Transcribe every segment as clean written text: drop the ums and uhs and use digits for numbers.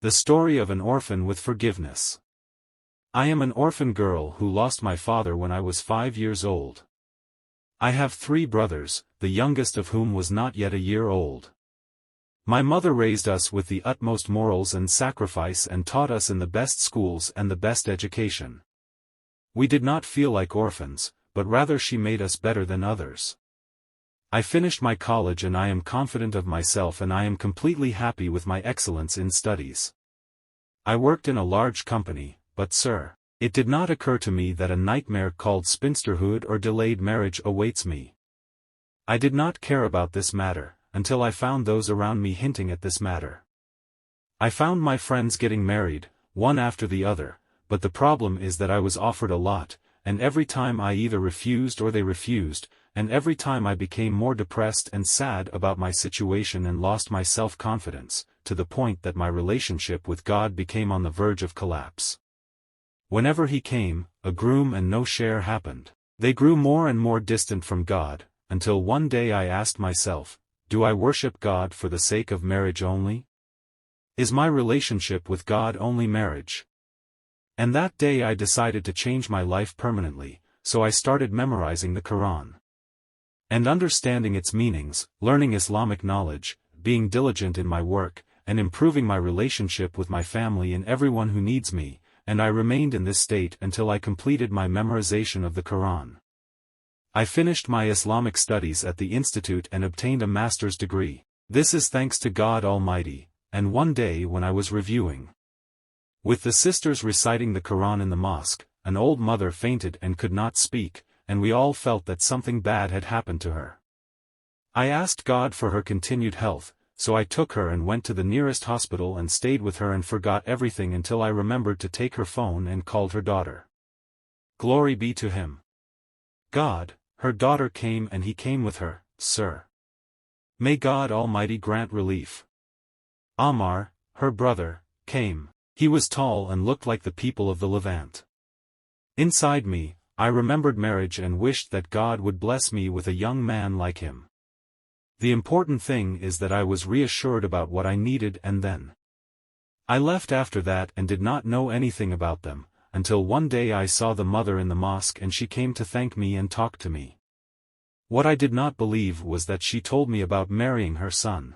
The story of an orphan with forgiveness. I am an orphan girl who lost my father when I was 5 years old. I have 3 brothers, the youngest of whom was not yet a year old. My mother raised us with the utmost morals and sacrifice and taught us in the best schools and the best education. We did not feel like orphans, but rather she made us better than others. I finished my college and I am confident of myself and I am completely happy with my excellence in studies. I worked in a large company, but sir, it did not occur to me that a nightmare called spinsterhood or delayed marriage awaits me. I did not care about this matter, until I found those around me hinting at this matter. I found my friends getting married, one after the other, but the problem is that I was offered a lot, and every time I either refused or they refused, and every time I became more depressed and sad about my situation and lost my self-confidence, to the point that my relationship with God became on the verge of collapse. Whenever he came, a groom and no share happened. They grew more and more distant from God, until one day I asked myself, do I worship God for the sake of marriage only? Is my relationship with God only marriage? And that day I decided to change my life permanently, so I started memorizing the Quran and understanding its meanings, learning Islamic knowledge, being diligent in my work, and improving my relationship with my family and everyone who needs me, and I remained in this state until I completed my memorization of the Quran. I finished my Islamic studies at the institute and obtained a master's degree. This is thanks to God Almighty, and one day when I was reviewing with the sisters reciting the Quran in the mosque, an old mother fainted and could not speak, and we all felt that something bad had happened to her. I asked God for her continued health, so I took her and went to the nearest hospital and stayed with her and forgot everything until I remembered to take her phone and called her daughter. Glory be to him. God, her daughter came and he came with her, sir. May God Almighty grant relief. Ammar, her brother, came. He was tall and looked like the people of the Levant. Inside me, I remembered marriage and wished that God would bless me with a young man like him. The important thing is that I was reassured about what I needed, and then I left after that and did not know anything about them, until one day I saw the mother in the mosque and she came to thank me and talk to me. What I did not believe was that she told me about marrying her son.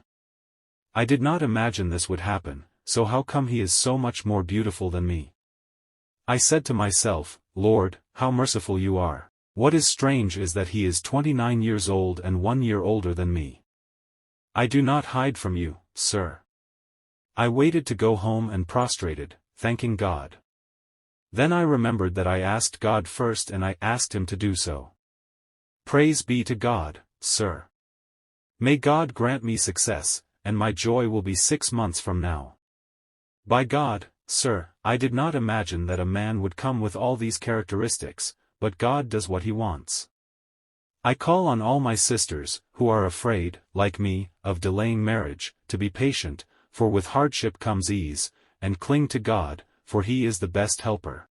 I did not imagine this would happen, so how come he is so much more beautiful than me? I said to myself, Lord, how merciful you are. What is strange is that he is 29 years old and 1 year older than me. I do not hide from you, sir. I waited to go home and prostrated, thanking God. Then I remembered that I asked God first and I asked him to do so. Praise be to God, sir. May God grant me success, and my joy will be 6 months from now. By God, sir, I did not imagine that a man would come with all these characteristics, but God does what he wants. I call on all my sisters, who are afraid, like me, of delaying marriage, to be patient, for with hardship comes ease, and cling to God, for he is the best helper.